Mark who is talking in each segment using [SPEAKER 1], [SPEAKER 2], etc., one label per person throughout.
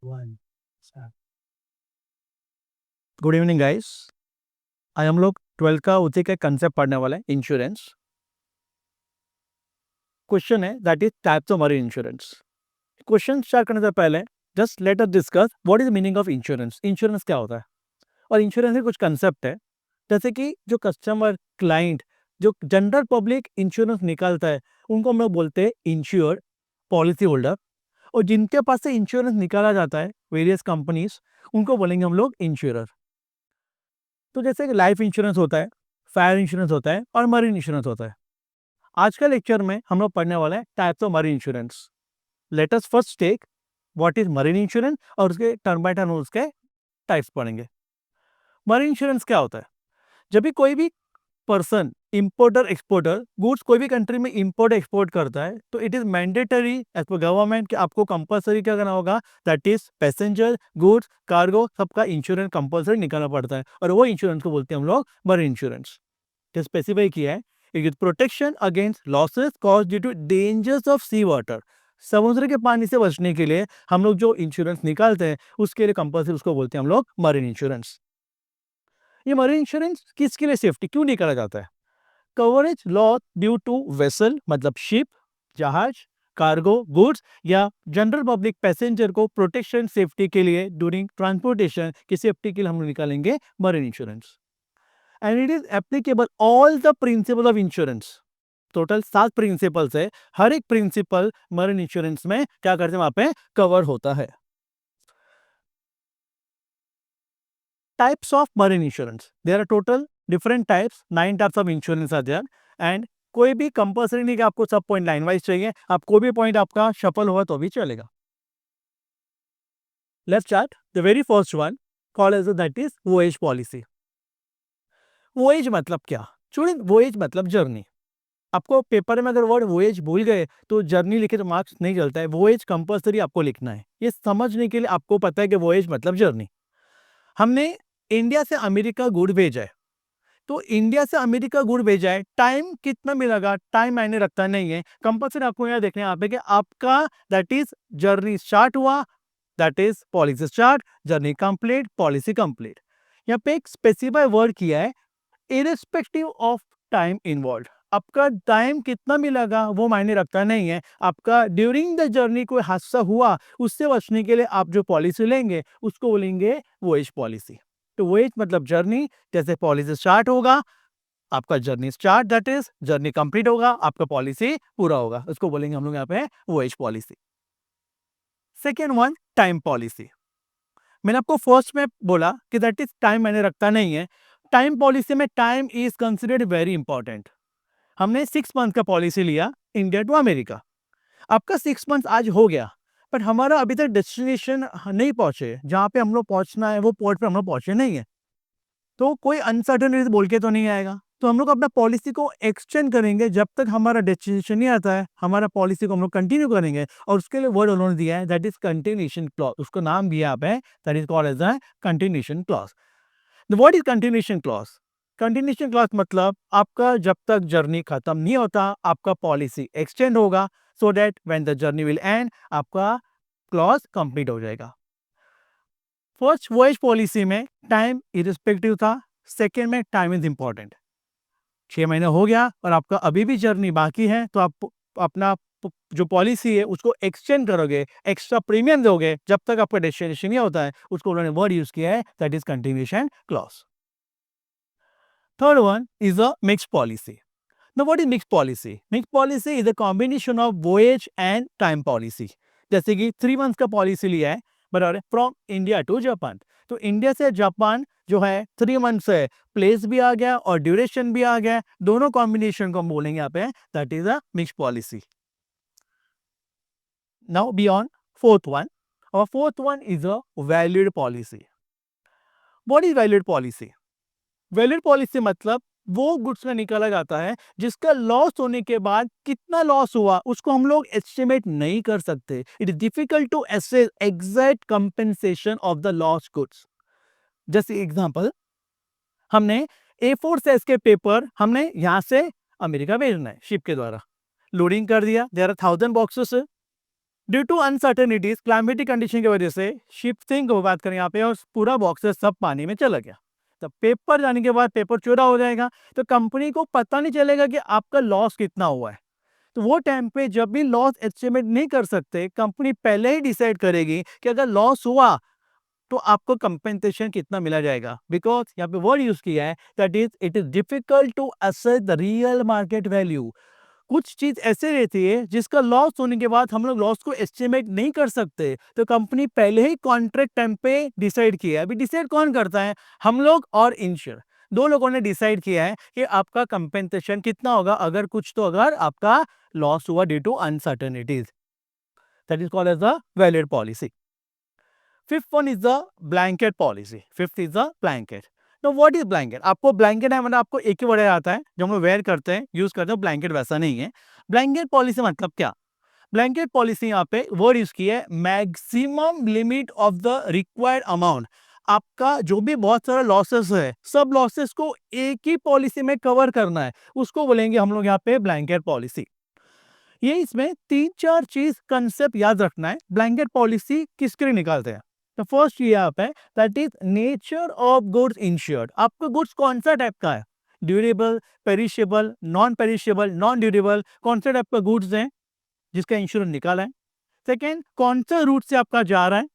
[SPEAKER 1] One good evening guys. आज हम लोग 12th का उसी का कंसेप्ट पढ़ने वाले हैं, इंश्योरेंस। क्वेश्चन है that is types of marine insurance. Question start करने से पहले just let us discuss what is meaning of insurance. Insurance क्या होता है और इंश्योरेंस के कुछ कंसेप्ट है, जैसे कि जो कस्टमर क्लाइंट जो जनरल पब्लिक इंश्योरेंस निकालता है उनको हम लोग बोलते हैं इंश्योर्ड पॉलिसी होल्डर, और जिनके पास से इंश्योरेंस निकाला जाता है वेरियस कंपनीज उनको बोलेंगे हम लोग इंश्योरर। तो जैसे कि लाइफ इंश्योरेंस होता है, फायर इंश्योरेंस होता है और मरीन इंश्योरेंस होता है। आज का लेक्चर में हम लोग पढ़ने वाले हैं types of marine insurance. Let us first take what is marine insurance और उसके टर्म बाय टर्म उसके टाइप्स पढ़ेंगे। मरीन इंश्योरेंस क्या होता है? जब भी कोई भी पर्सन इंपोर्टर एक्सपोर्टर गुड्स कोई भी कंट्री में इंपोर्ट एक्सपोर्ट करता है तो it is mandatory as per government कि आपको कंपलसरी क्या करना होगा, that is passenger goods cargo सबका इंश्योरेंस कंपलसरी निकालना पड़ता है, और वो इंश्योरेंस को बोलते हैं हम लोग मरीन इंश्योरेंस। तो स्पेसिफाई किया है it is protection against losses cause due to dangers of sea water. समुद्र के पानी से बचने के लिए हम लोग जो इंश्योरेंस निकालते हैं उसके लिए कंपलसरी उसको बोलते हैं हम लोग मरीन इंश्योरेंस। ये मरीन इंश्योरेंस किसके लिए सेफ्टी क्यों निकाला जाता है? Coverage loss due to vessel मतलब शिप, जहाज, कार्गो गुड्स या जनरल पब्लिक पैसेंजर को प्रोटेक्शन सेफ्टी के लिए ड्यूरिंग ट्रांसपोर्टेशन की सेफ्टी के लिए हम निकालेंगे marine insurance. And it is applicable all the principle of insurance. Total 7 principles है, हर एक प्रिंसिपल मरीन इंश्योरेंस में क्या करते हैं वहां पे कवर होता है। Types of marine insurance, there are total different types, 9 types of insurance are there. And कोई भी कंपल्सरी नहीं कि आपको सब पॉइंट लाइन वाइज चाहिए, आप कोई भी पॉइंट आपका सफल हुआ तो भी चलेगा। Let's start the very first one called as that is voyage policy. Voyage मतलब क्या? स्टूडेंट वोएज मतलब जर्नी। आपको पेपर में अगर वर्ड वोएज भूल गए तो जर्नी लिखे तो मार्क्स नहीं चलता है, वोएज कंपल्सरी आपको लिखना है। ये समझने के लिए आपको पता है कि वोएज मतलब जर्नी। हमने इंडिया से अमेरिका गुड भेजा है, तो इंडिया से अमेरिका गुड भेजा है, टाइम कितना मिलेगा टाइम मायने रखता नहीं है, कंपल्सरी आपको यहाँ देखना है यहाँ पे कि आपका दैट इज जर्नी स्टार्ट हुआ, that is policy start, journey complete, policy complete. यहाँ पे एक स्पेसिफाई वर्ड किया है इरेस्पेक्टिव ऑफ टाइम इन्वॉल्व। आपका टाइम कितना मिलेगा वो मायने रखता नहीं है, आपका ड्यूरिंग द जर्नी कोई हादसा हुआ उससे बचने के लिए आप जो पॉलिसी लेंगे उसको बोलेंगे वोएज पॉलिसी। तो वोएज मतलब जर्नी, जैसे पॉलिसी स्टार्ट होगा आपका journey start, that is journey complete होगा आपका पॉलिसी पूरा होगा, उसको बोलेंगे हम लोग यहाँ पे voyage policy. Second one time policy. मैंने आपको फर्स्ट में बोला कि दैट इज टाइम मैंने रखता नहीं है। टाइम पॉलिसी में time is considered very important. हमने 6 मंथ का पॉलिसी लिया इंडिया टू अमेरिका, आपका 6 मंथ आज हो गया बट हमारा अभी तक डेस्टिनेशन नहीं पहुंचे, जहां पे हम लोग पहुंचना है वो पोर्ट पे हम लोग पहुंचे नहीं है, तो कोई अनसर्टनिटी बोल के तो नहीं आएगा, तो हम लोग अपना पॉलिसी को एक्सटेंड करेंगे जब तक हमारा डेस्टिनेशन नहीं आता है, हमारा पॉलिसी को हम लोग कंटिन्यू करेंगे, और उसके लिए वर्ड उन्होंने दिया है दैट इज कंटिन्यूएशन क्लॉज, उसको नाम दिया आप है that is called as a continuation clause. What is continuation clause? Continuation clause मतलब आपका जब तक जर्नी खत्म नहीं होता आपका पॉलिसी एक्सटेंड होगा, so that when the journey will and आपका क्लॉज कंप्लीट हो जाएगा। फर्स्ट वॉइस पॉलिसी में टाइम इरिस्पेक्टिव था, सेकेंड में टाइम इज इंपॉर्टेंट। 6 महीने हो गया और आपका अभी भी जर्नी बाकी है, तो आप अपना जो पॉलिसी है उसको एक्सटेंड करोगे, एक्स्ट्रा प्रीमियम दोगे जब तक आपका डेस्टिनेशन नहीं होता है, उसको उन्होंने वर्ड यूज किया है that is continuation clause. Third one is a mix policy. Now, what is mixed policy? Mixed policy is a combination of voyage and time policy. जैसे कि 3 मंथ का पॉलिसी लिया है बराबर फ्रॉम इंडिया टू जापान, तो India से Japan जो है 3 मंथ से प्लेस भी आ गया और ड्यूरेशन भी आ गया, दोनों कॉम्बिनेशन को हम बोलेंगे यहाँ पे that is a mix policy. Now beyond fourth one, और fourth one is a valid policy. What is valid policy? Valid policy मतलब वो गुड्स में निकाला जाता है जिसका लॉस होने के बाद कितना लॉस हुआ उसको हम लोग एस्टिमेट नहीं कर सकते, it is difficult to assess exact compensation of the loss goods. जैसे एग्जांपल, हमने A4 साइज के पेपर हमने यहां से अमेरिका भेजना है शिप के द्वारा, लोडिंग कर दिया, there are 1000 boxes, due to uncertainties, climatic condition की वजह से शिप सिंक हो, बात करें यहाँ पे, और पूरा बॉक्सेस सब पानी में चला गया। तो पेपर जाने के बाद पेपर चोरा हो जाएगा, तो कंपनी को पता नहीं चलेगा कि आपका लॉस कितना हुआ है। तो वो टाइम पे जब भी लॉस एस्टिमेट नहीं कर सकते, कंपनी पहले ही डिसाइड करेगी कि अगर लॉस हुआ तो आपको कंपेंसेशन कितना मिला जाएगा। बिकॉज यहाँ पे वर्ड यूज किया है, that is it is difficult to assess the real market value. कुछ चीज ऐसे रहती है जिसका लॉस होने के बाद हम लोग लॉस को एस्टिमेट नहीं कर सकते, तो कंपनी पहले ही कॉन्ट्रैक्ट टाइम पे डिसाइड किया है। अभी डिसाइड कौन करता है? हम लोग और इंश्योर, दो लोगों ने डिसाइड किया है कि आपका कंपेंसेशन कितना होगा अगर कुछ, तो अगर आपका लॉस हुआ due to uncertainties, that is called as the valid policy. Fifth one is the blanket policy. Fifth is the blanket. तो व्हाट इज ब्लैंकेट? आपको ब्लैंकेट है मतलब आपको एक ही वर्ड आता है जो हम लोग वेयर करते हैं, यूज करते हैं। ब्लैंकेट वैसा नहीं है। ब्लैंकेट पॉलिसी मतलब क्या? ब्लैंकेट पॉलिसी यहाँ पे वर्ड यूज की है, maximum limit of the required amount. आपका जो भी बहुत सारा लॉसेस है, सब लॉसेस को एक ही पॉलिसी में कवर करना है, उसको बोलेंगे हम लोग यहाँ पे ब्लैंकेट पॉलिसी। ये इसमें तीन चार चीज कंसेप्ट याद रखना है। ब्लैंकेट पॉलिसी किसके लिए निकालते हैं? तो फर्स्ट ये आप है, that is nature of goods insured. आपका गुड्स कौन सा टाइप का है? Durable, perishable, non perishable, non durable, कौन सा टाइप का गुड्स है जिसका इंश्योरेंस निकाला है? सेकेंड, कौन सा रूट से आपका जा रहा है?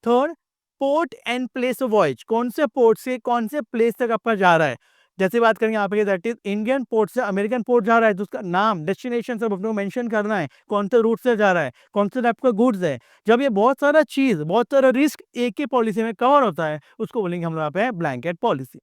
[SPEAKER 1] Third, port and place of voyage, कौन से पोर्ट से कौन से प्लेस तक आपका जा रहा है। जैसे बात करेंगे यहाँ पे, दैट इज इंडियन पोर्ट से अमेरिकन पोर्ट जा रहा है तो उसका नाम, डेस्टिनेशन सब अपने मेंशन करना है, कौन से रूट से जा रहा है, कौन से टाइप का गुड्स है। जब ये बहुत सारा चीज, बहुत सारा रिस्क एक ही पॉलिसी में कवर होता है, उसको बोलेंगे हम लोग यहाँ पे ब्लैंकेट पॉलिसी।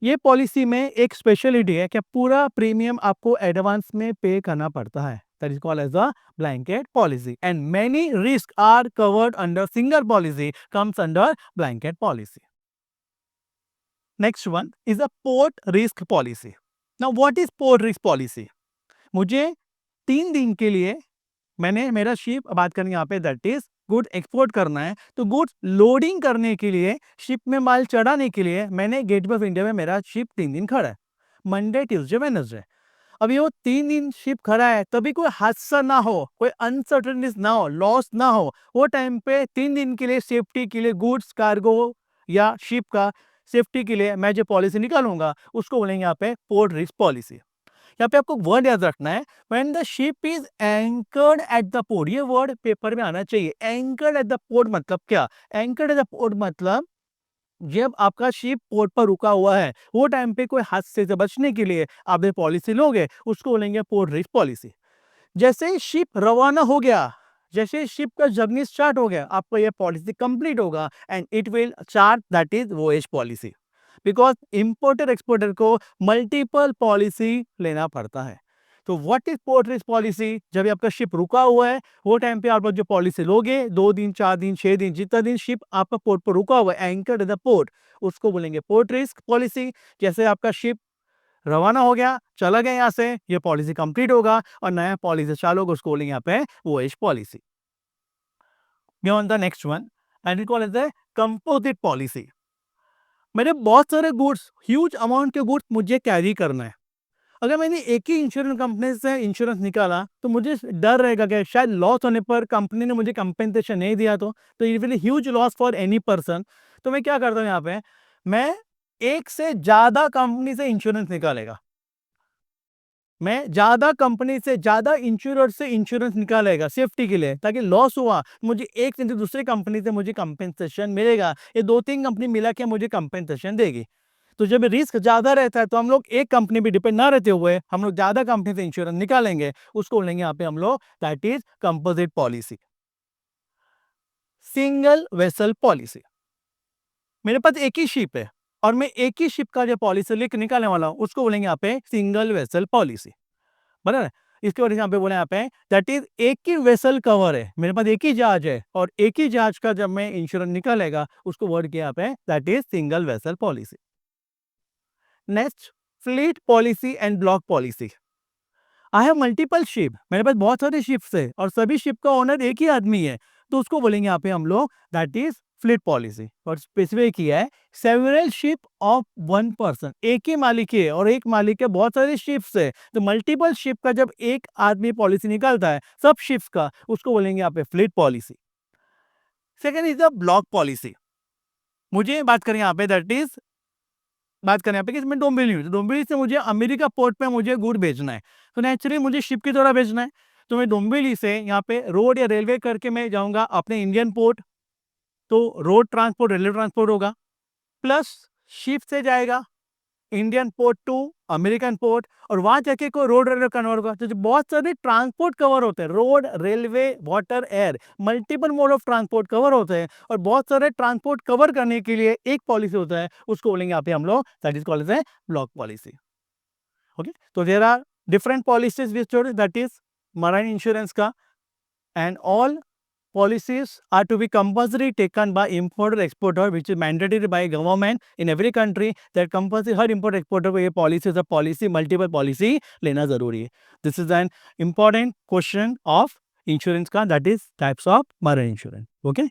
[SPEAKER 1] ये पॉलिसी में एक स्पेशलिटी है कि पूरा प्रीमियम आपको एडवांस में पे करना पड़ता है, that is called as a blanket policy, and many risk are covered under single policy, comes under blanket policy. Next one is a port risk policy. Now what is port risk policy? मुझे 3 दिन के लिए, मैंने मेरा ship, बात करेंगे यहाँ पे, दैट इज गुड एक्सपोर्ट करना है, तो गुड्स लोडिंग करने के लिए, शिप में माल चढ़ाने के लिए मैंने गेटवे ऑफ इंडिया में मेरा शिप 3 दिन खड़ा है, मंडे ट्यूसडे वेडनेसडे। अभी वो 3 दिन शिप खड़ा है, तभी कोई हादसा ना हो, कोई अनसर्टेनिटीज ना हो, लॉस ना हो, वो टाइम पे 3 दिन के लिए सेफ्टी के लिए, गुड्स कार्गो या शिप का सेफ्टी के लिए मैं जो पॉलिसी निकालूंगा, उसको बोलेंगे यहाँ पे पोर्ट रिस्क पॉलिसी। यहाँ पे आपको वर्ड याद रखना है, when the ship is anchored at the port. ये वर्ड पेपर में आना चाहिए। एंकर्ड एट द पोर्ट मतलब क्या? एंकर्ड एट द पोर्ट मतलब जब आपका शिप पोर्ट पर रुका हुआ है, वो टाइम पे कोई हादसे से बचने के लिए आप ये पॉलिसी लोगे, उसको बोलेंगे पोर्ट रिस्क पॉलिसी। जैसे ही शिप रवाना हो गया, जैसे शिप का जर्नी स्टार्ट हो गया, आपको ये पॉलिसी कंप्लीट होगा, and it will chart, that is voyage policy. Because importer exporter को मल्टीपल पॉलिसी लेना पड़ता है। तो what is port risk policy? जब आपका शिप रुका हुआ है, वो टाइम पे आप जो पॉलिसी लोगे, 2 दिन 4 दिन 6 दिन, जितना दिन शिप आपका पोर्ट पर रुका हुआ है, एंकर्ड इन द पोर्ट, उसको बोलेंगे पोर्ट रिस्क पॉलिसी। जैसे आपका शिप रवाना हो गया, चला गया यहाँ से, ये पॉलिसी कंप्लीट होगा और नया पॉलिसी चालू होगा, उसको बोलेंगे यहाँ पे voyage policy. On the next one, and it called as the composite policy. मेरे बहुत सारे गुड्स, ह्यूज अमाउंट के गुड्स मुझे कैरी करना है। अगर मैंने एक ही इंश्योरेंस कंपनी से इंश्योरेंस निकाला, तो मुझे डर रहेगा कि शायद लॉस होने पर कंपनी ने मुझे कंपेंसेशन नहीं दिया, तो it will huge loss for any person. तो मैं क्या करता हूँ यहाँ पे, मैं एक से ज्यादा कंपनी से इंश्योरेंस निकालेगा, मैं ज्यादा कंपनी से, ज्यादा इंश्योरेंस से इंश्योरेंस निकालेगा सेफ्टी के लिए, ताकि लॉस हुआ मुझे एक से दूसरी कंपनी से मुझे कंपेंसेशन मिलेगा। ये 2-3 कंपनी मिला के मुझे कंपेंसेशन देगी। तो जब रिस्क ज्यादा रहता है, तो हम लोग एक कंपनी पे डिपेंड ना रहते हुए हम लोग ज्यादा कंपनी से इंश्योरेंस निकालेंगे, उसको बोलेंगे यहाँ पे हम लोग, that is composite policy. Single vessel policy. मेरे पास एक ही शिप है और मैं एक ही शिप का जो पॉलिसी लेकर निकालने वाला हूं, उसको बोलेंगे यहाँ पे सिंगल वेसल पॉलिसी। बराबर। इसके वजह से यहाँ पे बोले, यहाँ पे दैट इज एक ही वेसल कवर है, मेरे पास एक ही जहाज है, और एक ही जहाज का जब मैं इंश्योरेंस निकालेगा, उसको वर्ड किया यहाँ पे, that is single vessel policy. Next, fleet policy and block policy. I have multiple ship, मेरे पास बहुत सारे शिप्स है और सभी शिप का ओनर एक ही आदमी है, तो उसको बोलेंगे यहाँ पे हम लोग, दैट इज फ्लीट पॉलिसी, और स्पेसिफाई किया है several ship of one person, एक ही मालिक है और एक मालिक के बहुत सारे शिप्स है, तो मल्टीपल शिप का जब एक आदमी पॉलिसी निकालता है सब शिप्स का, उसको बोलेंगे यहाँ पे fleet policy. Second is the block policy. मुझे बात करें यहाँ पे दैट इज बात करें यहाँ पे कि मैं डोंबिवली हूँ, तो डोंबिवली से मुझे अमेरिका पोर्ट पे मुझे गुड भेजना है, तो नेचुरली मुझे शिप की तरह भेजना है, तो मैं डोंबिवली से यहाँ पे रोड या रेलवे करके मैं जाऊँगा अपने इंडियन पोर्ट, तो रोड ट्रांसपोर्ट रेलवे ट्रांसपोर्ट होगा, प्लस शिप से जाएगा Indian port to American port, और वहां जाके को रोड रेलवे कन्वर्ट होगा, तो जो बहुत सारे ट्रांसपोर्ट कवर होते हैं, road railway water air multiple mode of transport cover होते हैं, और बहुत सारे ट्रांसपोर्ट कवर करने के लिए एक पॉलिसी होता है, उसको बोलेंगे यहाँ पे हम लोग that is called as block policy. Okay, तो there are different policies which that is marine insurance का, and all policies are to be compulsory taken by importer exporter, which is mandatory by government in every country, that compulsory her import exporter को ये policy of policy multiple policy लेना जरूरी है। This is an important question of insurance का, that is types of marine insurance. Okay.